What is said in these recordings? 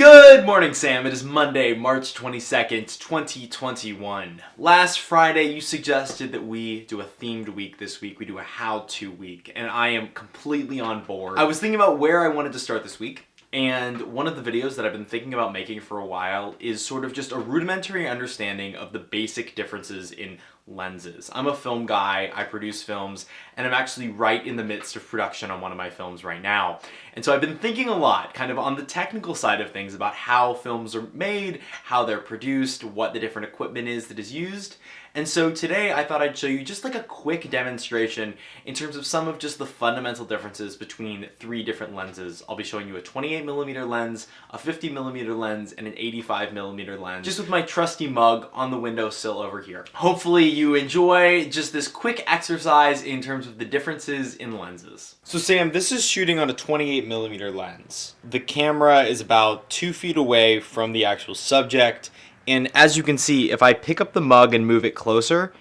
Good morning, Sam. It is Monday, March 22nd, 2021. Last Friday, you suggested that we do a themed week this week. We do a how-to week, and I am completely on board. I was thinking about where I wanted to start this week, and one of the videos that I've been thinking about making for a while is sort of just a rudimentary understanding of the basic differences in lenses. I'm a film guy, I produce films, and I'm actually right in the midst of production on one of my films right now. And so I've been thinking a lot, kind of on the technical side of things, about how films are made, how they're produced, what the different equipment is that is used. And so today I thought I'd show you just like a quick demonstration in terms of some of just the fundamental differences between three different lenses. I'll be showing you a 28mm lens, a 50mm lens, and an 85mm lens, just with my trusty mug on the windowsill over here. Hopefully you enjoy just this quick exercise in terms of the differences in lenses. So Sam, this is shooting on a 28mm lens. The camera is about 2 feet away from the actual subject. And as you can see, if I pick up the mug and move it closer,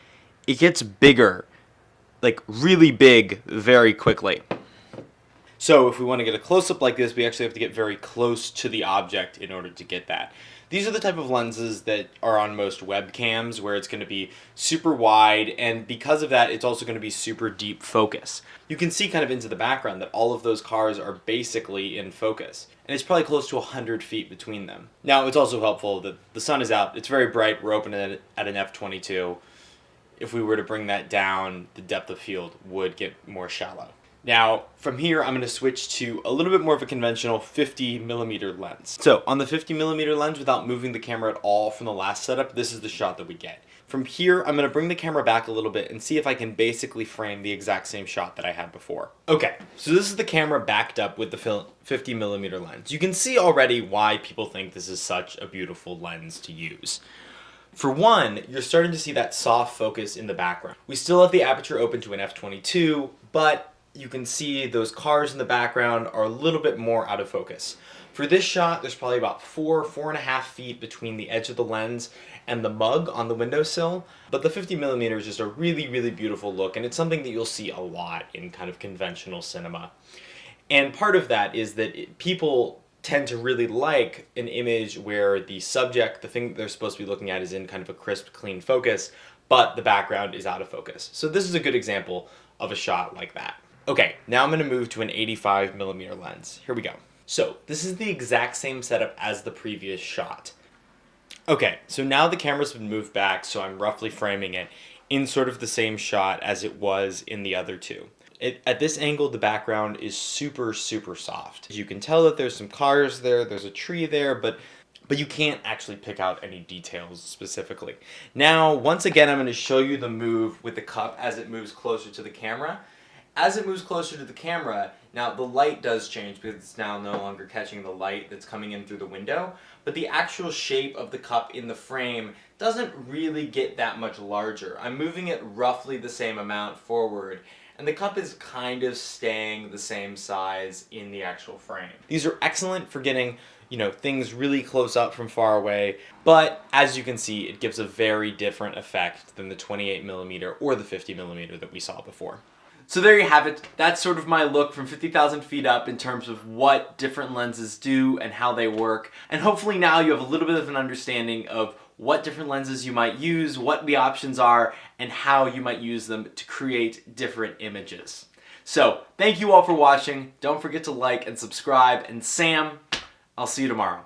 it gets bigger, like really big, very quickly. So if we want to get a close-up like this, we actually have to get very close to the object in order to get that. These are the type of lenses that are on most webcams, where it's going to be super wide, and because of that, it's also going to be super deep focus. You can see kind of into the background that all of those cars are basically in focus, and it's probably close to 100 feet between them. Now, it's also helpful that the sun is out, it's very bright, we're opening at an f/22. If we were to bring that down, the depth of field would get more shallow. Now, from here, I'm going to switch to a little bit more of a conventional 50mm lens. So, on the 50mm lens, without moving the camera at all from the last setup, this is the shot that we get. From here, I'm going to bring the camera back a little bit and see if I can basically frame the exact same shot that I had before. Okay, so this is the camera backed up with the 50mm lens. You can see already why people think this is such a beautiful lens to use. For one, you're starting to see that soft focus in the background. We still have the aperture open to an f/22, but you can see those cars in the background are a little bit more out of focus. For this shot, there's probably about 4.5 feet between the edge of the lens and the mug on the windowsill, but the 50mm is just a really, really beautiful look, and it's something that you'll see a lot in kind of conventional cinema. And part of that is that people tend to really like an image where the subject, the thing that they're supposed to be looking at, is in kind of a crisp, clean focus, but the background is out of focus. So this is a good example of a shot like that. Okay, now I'm going to move to an 85mm lens. Here we go. So this is the exact same setup as the previous shot. Okay, so now the camera's been moved back, so I'm roughly framing it in sort of the same shot as it was in the other two. At this angle, the background is super, super soft. You can tell that there's some cars there, there's a tree there, but you can't actually pick out any details specifically. Now, once again, I'm going to show you the move with the cup as it moves closer to the camera. As it moves closer to the camera, now the light does change because it's now no longer catching the light that's coming in through the window, but the actual shape of the cup in the frame doesn't really get that much larger. I'm moving it roughly the same amount forward, and the cup is kind of staying the same size in the actual frame. These are excellent for getting, things really close up from far away, but as you can see, it gives a very different effect than the 28mm or the 50mm that we saw before. So there you have it. That's sort of my look from 50,000 feet up in terms of what different lenses do and how they work. And hopefully now you have a little bit of an understanding of what different lenses you might use, what the options are, and how you might use them to create different images. So thank you all for watching. Don't forget to like and subscribe. And Sam, I'll see you tomorrow.